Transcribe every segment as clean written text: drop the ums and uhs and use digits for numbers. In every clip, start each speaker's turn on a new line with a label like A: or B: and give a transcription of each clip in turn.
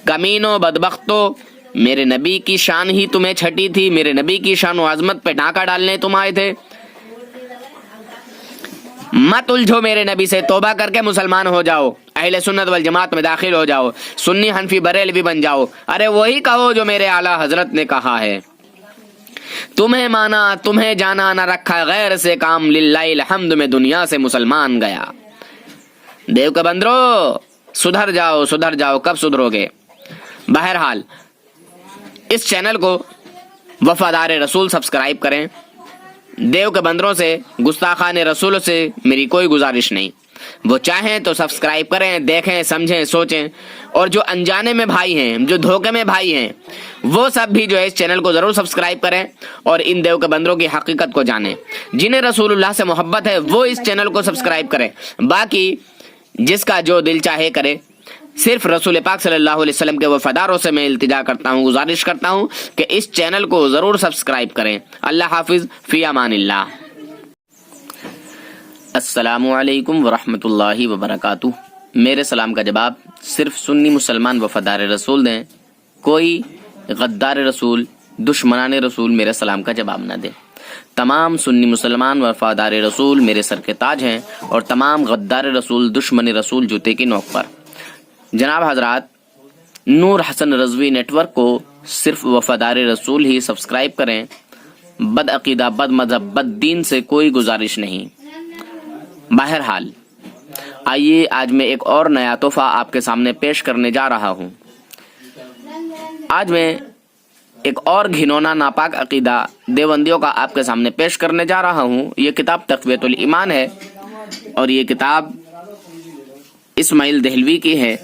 A: कमीनों बदबख्तों, मेरे नबी की शान ही तुम्हें छटी थी, मेरे नबी की शान व आजमत पे डाका डालने तुम आए थे। मत उलझो मेरे नबी से, तौबा करके मुसलमान हो जाओ, अहले सुन्नत वल जमात में दाखिल हो जाओ, सुन्नी हनफी बरेलवी बन जाओ। अरे वही कहो जो मेरे आला हजरत ने कहा है, तुम्हें माना तुम्हें जाना न रखा गैर से काम, लिल्लाहिल हम्द में दुनिया से मुसलमान गया। देव के बंदरो सुधर जाओ सुधर जाओ, कब सुधरोगे? बहरहाल इस चैनल को वफादार रसूल सब्सक्राइब करें। देव के बंदरों से, गुस्ताखान रसूल से मेरी कोई गुजारिश नहीं। वो चाहें तो सब्सक्राइब करें, देखें, समझें, सोचें। और जो अनजाने में भाई हैं, जो धोखे में भाई हैं, वो सब भी जो है इस चैनल को जरूर सब्सक्राइब करें और इन देव के बंदरों की हकीकत को जानें। जिन्हें रसूलुल्लाह से मोहब्बत है वो इस चैनल को सब्सक्राइब करें, बाकी जिसका जो दिल चाहे करे। सिर्फ रसूल पाक सल्लल्लाहु अलैहि वसल्लम के वफादारों से मैं इल्तिजा करता हूँ, गुजारिश करता हूँ कि इस चैनल को जरूर सब्सक्राइब करें। अल्लाह हाफिज, फी अमानिल्लाह। अस्सलामु अलैकुम वरहमतुल्लाहि वबरकातुह। मेरे सलाम का जवाब सिर्फ सुन्नी मुसलमान वफादार रसूल दें, कोई गद्दार रसूल, दुश्मनान रसूल मेरे सलाम का जवाब न दे। तमाम सुन्नी मुसलमान वफादार रसूल मेरे सर के ताज हैं और तमाम गद्दार रसूल, दुश्मन रसूल जूते की नोक पर। जनाब हजरात, नूर हसन रजवी नेटवर्क को सिर्फ वफादार रसूल ही सब्सक्राइब करें। बद अकीदा, बद मजहब, बद दीन से कोई गुजारिश नहीं। बहरहाल आइए आज मैं एक और नया तोहफा आपके सामने पेश करने जा रहा हूँ। आज मैं एक और घिनौना नापाक अकीदा देवबंदियों का आपके सामने पेश करने जा रहा हूँ। ये किताब तक़वियतुल ईमान है और ये किताब इस्माइल देहलवी की है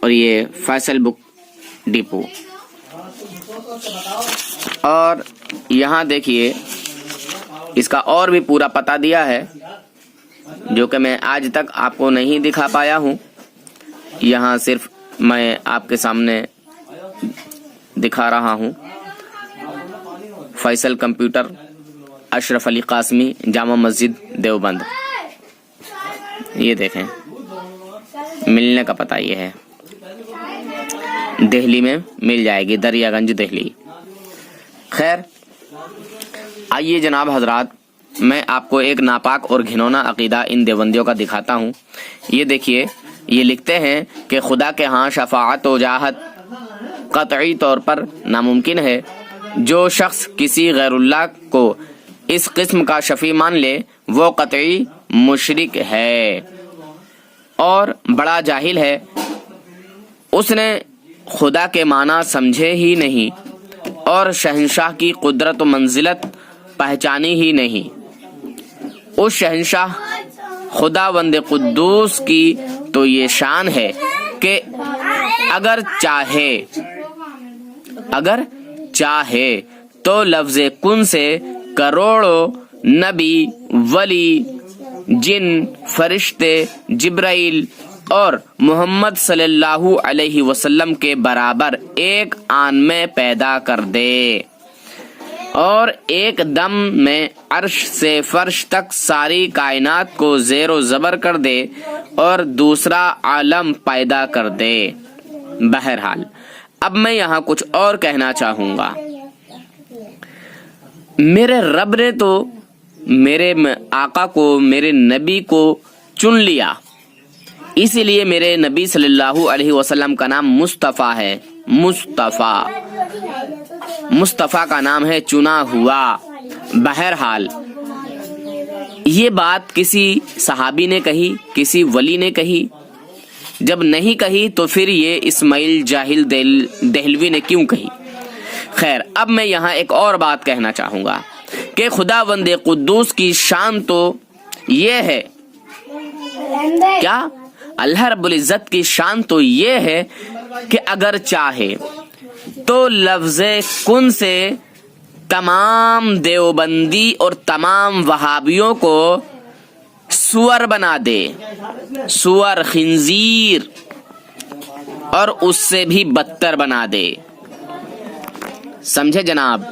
A: और ये फैसल बुक डिपो। और यहाँ देखिए इसका और भी पूरा पता दिया है जो कि मैं आज तक आपको नहीं दिखा पाया हूँ। यहाँ सिर्फ मैं आपके सामने दिखा रहा हूँ। फैसल कंप्यूटर, अशरफ अली कासमी, जामा मस्जिद देवबंद। ये देखें, मिलने का पता ये है, दिल्ली में मिल जाएगी, दरियागंज दिल्ली। खैर आइए जनाब हजरात, मैं आपको एक नापाक और घिनौना अकीदा इन देवबंदियों का दिखाता हूँ। ये देखिए, ये लिखते हैं कि खुदा के यहाँ शफाअत व जाहत कतई तौर पर नामुमकिन है। जो शख्स किसी गैरुल्लाह को इस किस्म का शफी मान ले वो कतई मुशरिक है और बड़ा जाहिल है। उसने खुदा के माना समझे ही नहीं और शहंशाह की कुदरत व मंजिलत पहचानी ही नहीं। उस शहंशाह खुदावंद कुद्दूस की तो ये शान है कि अगर चाहे तो लफ्ज़े कुन से करोड़ों नबी, वली, जिन, फरिश्ते, जिब्राइल और मोहम्मद सल्लल्लाहु अलैहि वसल्लम के बराबर एक आन में पैदा कर दे और एक दम में अर्श से फर्श तक सारी कायनात को ज़ेरो ज़बर कर दे और दूसरा आलम पैदा कर दे। बहरहाल अब मैं यहाँ कुछ और कहना चाहूँगा। मेरे रब ने तो मेरे आका को, मेरे नबी को चुन लिया, इसीलिए मेरे नबी सल्लल्लाहु अलैहि वसल्लम का नाम मुस्तफ़ा है। मुस्तफ़ा का नाम है चुना हुआ। बहरहाल ये बात किसी सहाबी ने कही, किसी वली ने कही। जब नहीं कही तो फिर ये इस्माइल जाहिल देहलवी ने क्यों कही? खैर अब मैं यहाँ एक और बात कहना चाहूँगा कि खुदावंद कुद्दूस की शान तो ये है, क्या अल्लाह रब्बुल इज़्ज़त की शान तो ये है कि अगर चाहे तो लफ्ज़े कुन से तमाम देवबंदी और तमाम वहाबियों को सुअर बना दे, सुअर, खिंजीर, और उससे भी बदतर बना दे। समझे जनाब?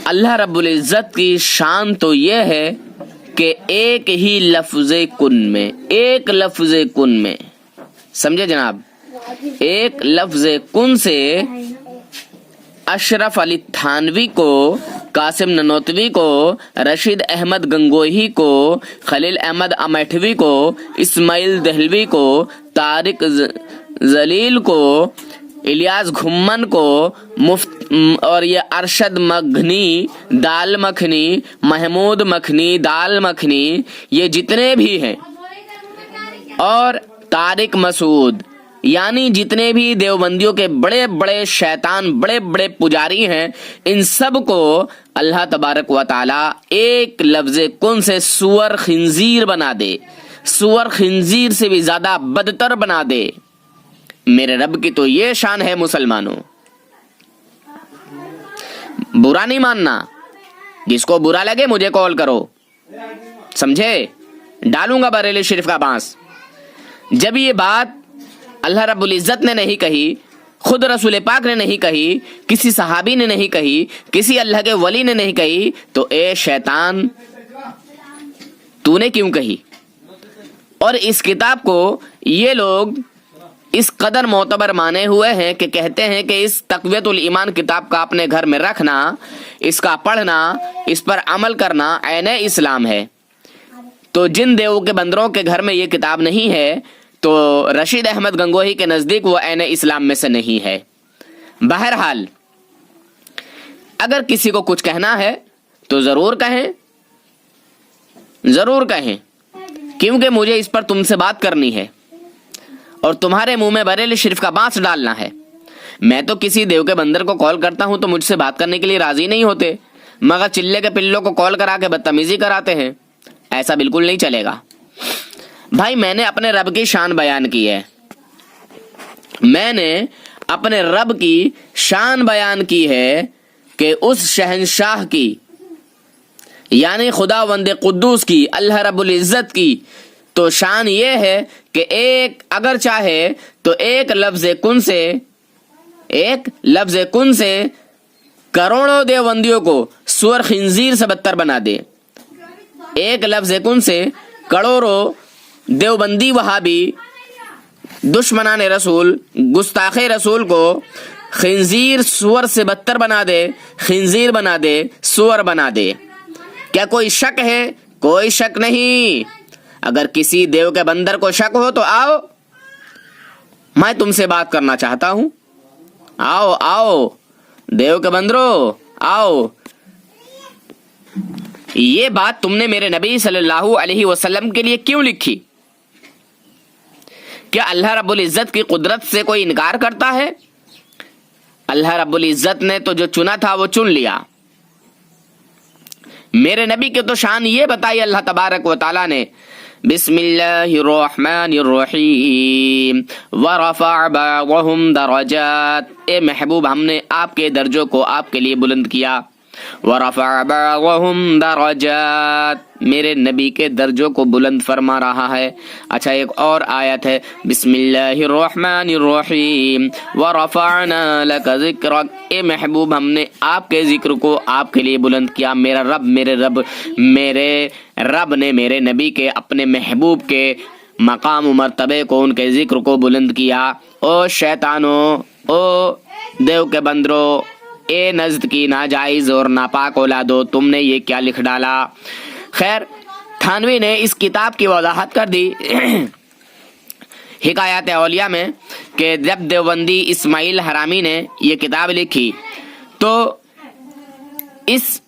A: अल्लाह रब्बुल इज़्ज़त की शान तो ये है कि एक ही लफ्ज़े कुन में, एक लफ्ज़े कुन में समझे जनाब। एक लफ्ज कुन से अशरफ अली थानवी को, कासिम ननोतवी को, रशीद अहमद गंगोही को, खलील अहमद अमैठवी को, इस्माइल दहलवी को, तारिक जलील को, इलियास घुम्मन को, और ये अरशद मखनी, दाल मखनी, महमूद मखनी, दाल मखनी, ये जितने भी हैं, और तारिक मसूद, यानी जितने भी देवबंदियों के बड़े बड़े शैतान, बड़े बड़े पुजारी हैं, इन सब को अल्लाह तबारक व ताला एक लफ्ज कुन से सुअर खिंजीर बना दे, सुअर खिंजीर से भी ज्यादा बदतर बना दे। मेरे रब की तो ये शान है मुसलमानों। बुरा नहीं मानना, जिसको बुरा लगे मुझे कॉल करो, समझे, डालूंगा बरेली शरीफ का बांस। जब ये बात अल्लाह रब्बुल इज्जत ने नहीं कही, खुद रसूल पाक ने नहीं कही, किसी सहाबी ने नहीं कही, किसी अल्लाह के वली ने नहीं कही, तो ए शैतान तूने क्यों कही। और इस किताब को ये लोग इस कदर मोतबर माने हुए हैं कि कहते हैं कि इस तक़वियतुल ईमान किताब का अपने घर में रखना, इसका पढ़ना, इस पर अमल करना ऐने इस्लाम है। तो जिन देवों के बंदरों के घर में ये किताब नहीं है, तो रशीद अहमद गंगोही के नजदीक वो ऐने इस्लाम में से नहीं है। बहरहाल अगर किसी को कुछ कहना है तो जरूर कहें, जरूर कहें, क्योंकि मुझे इस पर तुमसे बात करनी है और तुम्हारे मुंह में बरेली शरीफ का बांस डालना है। मैं तो किसी देव के बंदर को कॉल करता हूं तो मुझसे बात करने के लिए राजी नहीं होते, मगर चिल्ले के पिल्लों को कॉल करा के बदतमीजी कराते हैं। ऐसा बिल्कुल नहीं चलेगा भाई। मैंने अपने रब की शान बयान की है, मैंने अपने रब की शान बयान की है कि उस शहंशाह की, यानी खुदावंद कुद्दूस की, अल्लाह रब्बुल इज्जत की तो शान ये है कि एक अगर चाहे तो एक लफ्ज कुन से करोड़ों देवबंदियों को सुअर खिंजीर से बदतर बना दे। एक लफ्ज कुन से करोड़ों देवबंदी वहाबी दुश्मनाने रसूल, गुस्ताखे रसूल को खिंजीर सुअर से बदतर बना दे, खिंजीर बना दे, सुअर बना दे। क्या कोई शक है? कोई शक नहीं। अगर किसी देव के बंदर को शक हो तो आओ, मैं तुमसे बात करना चाहता हूं। आओ आओ देव के बंदरो, आओ। ये बात तुमने मेरे नबी सल्लल्लाहु अलैहि वसल्लम के लिए क्यों लिखी? क्या अल्लाह रब्बुल इज्जत की कुदरत से कोई इनकार करता है? अल्लाह रब्बुल इज्जत ने तो जो चुना था वो चुन लिया। मेरे नबी के तो शान ये बताई अल्लाह तबारक व तआला ने, बिस्मिल्लाहिर्रहमानिर्रहीम व रफ़अ बअदहुम दरजात। ए महबूब, हमने आपके दर्जों को आपके लिए बुलंद किया। व रफ़अ बअदहुम दरजात, मेरे नबी के दर्जों को बुलंद फरमा रहा है। अच्छा, एक और आयत है, बिस्मिल्लाहिर्रहमानिर्रहीम व रफ़अना लका ज़िक्रक। ए महबूब, हमने आपके जिक्र को आपके लिए बुलंद किया। मेरे रब ने मेरे नबी के, अपने महबूब के मकाम मर्तबे को, उनके जिक्र को बुलंद किया। ओ शैतानों, ओ देव के बंदरो, ए नज़्द की नाजायज और नापाक औलादो, तुमने ये क्या लिख डाला। खैर, थानवी ने इस किताब की वजाहत कर दी हिकायत औलिया में कि जब देवबंदी इस्माइल हरामी ने ये किताब लिखी तो इस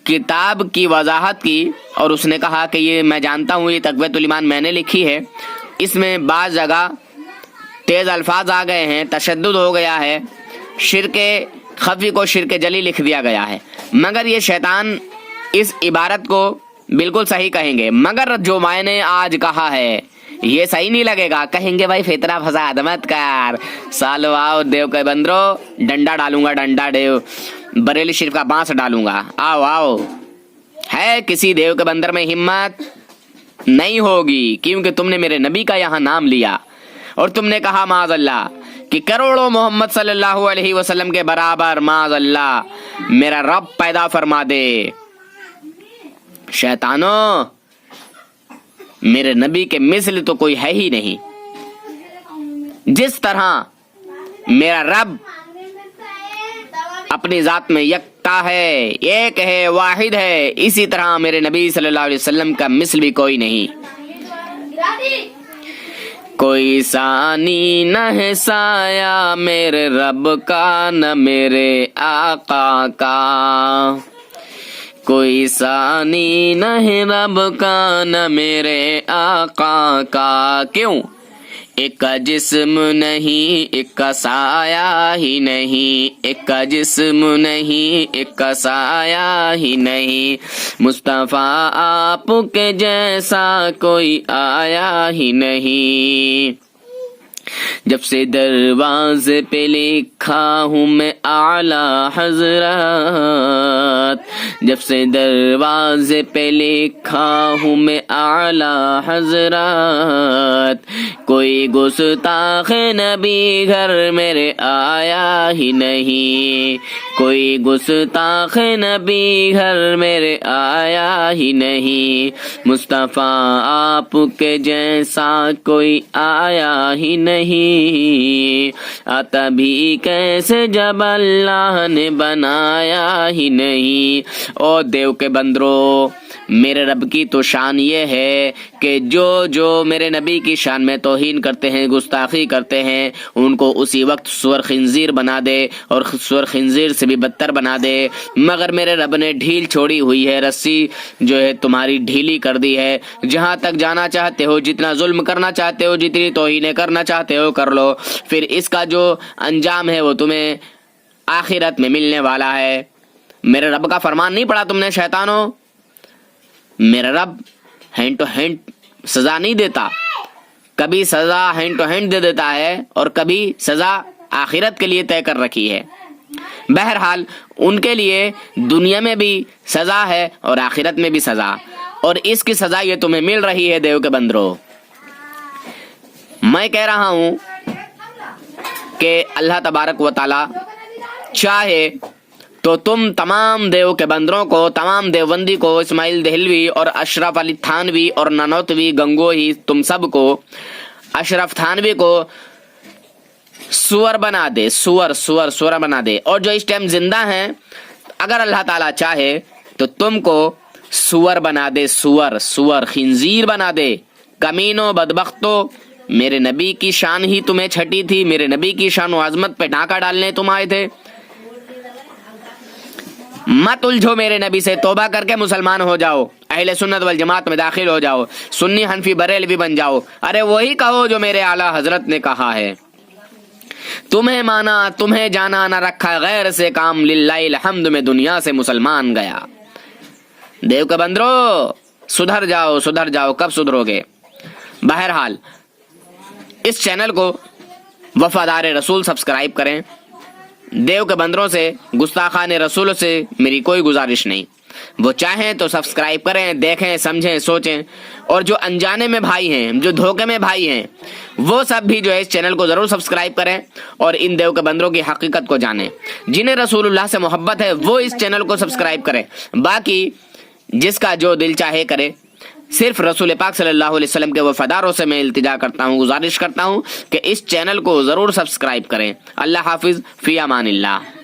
A: किताब की वजाहत की और उसने कहा कि ये मैं जानता हूँ, ये तक़वियतुल ईमान मैंने लिखी है, इसमें बाज़ जगह तेज़ अल्फाज आ गए हैं, तशद्दुद हो गया है, शिरके खफी को शिरके जली लिख दिया गया है। मगर ये शैतान इस इबारत को बिल्कुल सही कहेंगे, मगर जो मैंने आज कहा है ये सही नहीं लगेगा। कहेंगे भाई फितरा फसाद मत कर, सालो आओ देव के बंदरो, डंडा डालूंगा, डंडा देव बरेली शरीफ का बांस डालूंगा। आओ आओ। है किसी देव के बंदर में हिम्मत नहीं होगी, क्योंकि तुमने मेरे नबी का यहाँ नाम लिया और तुमने कहा माज़अल्लाह कि करोड़ों मोहम्मद सल्लल्लाहु अलैहि वसल्लम के बराबर माज़अल्लाह मेरा रब पैदा फरमा दे। शैतानों, मेरे नबी के मिस्ल तो कोई है ही नहीं। जिस तरह मेरा रब अपनी ذات में यकता है, एक है, वाहिद है, इसी तरह मेरे नबी सल्लल्लाहु अलैहि वसल्लम का मिस्ल भी कोई नहीं। कोई सानी न है साया मेरे रब का, न मेरे आका का। कोई सानी न है रब का, न मेरे आका का। क्यों? एक का जिस्म नहीं, एक का साया ही नहीं, एक का जिस्म नहीं, एक का साया ही नहीं। मुस्तफा आपके जैसा कोई आया ही नहीं। जब से दरवाजे पे लिखा हूँ मैं आला हजरत, जब से दरवाजे पे लिखा हूँ मैं आला हजरत, कोई गुस्ताख नबी घर मेरे आया ही नहीं। कोई गुस्ताख नबी घर मेरे आया ही नहीं। मुस्तफा आपके जैसा कोई आया ही नहीं। आता भी कैसे जब अल्लाह ने बनाया ही नहीं। ओ देव के बंदरो, मेरे रब की तो शान ये है कि जो जो मेरे नबी की शान में तौहीन करते हैं, गुस्ताखी करते हैं, उनको उसी वक्त सुअर खिंजीर बना दे और सुअर खिंजीर से भी बदतर बना दे। मगर मेरे रब ने ढील छोड़ी हुई है, रस्सी जो है तुम्हारी ढीली कर दी है। जहां तक जाना चाहते हो, जितना जुल्म करना चाहते हो, जितनी तौहीनें करना चाहते हो कर लो, फिर इसका जो अंजाम है वो तुम्हें आखिरत में मिलने वाला है। मेरे रब का फरमान नहीं पढ़ा तुमने शैतानों? मेरा रब हैंड टू हैंड सजा नहीं देता, कभी सजा हैंड टू हैंड दे देता है और कभी सजा आखिरत के लिए तय कर रखी है। बहरहाल उनके लिए दुनिया में भी सजा है और आखिरत में भी सजा, और इसकी सजा ये तुम्हें मिल रही है देव के बंदरो। मैं कह रहा हूं कि अल्लाह तबारक व ताला चाहे तो तुम तमाम देव के बंदरों को, तमाम देवबंदी को, इस्माइल देहलवी और अशरफ अली थानवी और नानोतवी गंगोही, तुम सब को, अशरफ थानवी को सुअर बना दे, सुअर बना दे। और जो इस टाइम जिंदा हैं, अगर अल्लाह ताला चाहे तो तुमको सुअर बना दे, सुअर खिंजीर बना दे। कमीनों, बदबख्तों, मेरे नबी की शान ही तुम्हें छटी थी, मेरे नबी की शान व आजमत पे डाका डालने तुम आए थे। मत उलझो मेरे नबी से, तौबा करके मुसलमान हो जाओ, अहले सुन्नत वल जमात में दाखिल हो जाओ, सुन्नी हनफी बरेलवी बन जाओ। अरे वही कहो जो मेरे आला हजरत ने कहा है। तुम्हें माना, तुम्हें जाना, न रखा गैर से काम, लिल्लाहिल हम्द में दुनिया से मुसलमान गया। देव के बंदरो, सुधर जाओ, कब सुधरोगे? बहरहाल इस चैनल को वफादार रसूल सब्सक्राइब करें। देव के बंदरों से, गुस्ताखान रसूल से मेरी कोई गुजारिश नहीं। वो चाहें तो सब्सक्राइब करें, देखें, समझें, सोचें। और जो अनजाने में भाई हैं, जो धोखे में भाई हैं, वो सब भी जो है इस चैनल को जरूर सब्सक्राइब करें और इन देव के बंदरों की हकीकत को जानें। जिन्हें रसूलुल्लाह से मोहब्बत है वो इस चैनल को सब्सक्राइब करें, बाकी जिसका जो दिल चाहे करे। सिर्फ रसूल पाक सल्लल्लाहु अलैहि वसल्लम के वफादारों से मैं इल्तिजा करता हूँ, गुजारिश करता हूँ कि इस चैनल को जरूर सब्सक्राइब करें। अल्लाह हाफिज, फी अमानिल्लाह।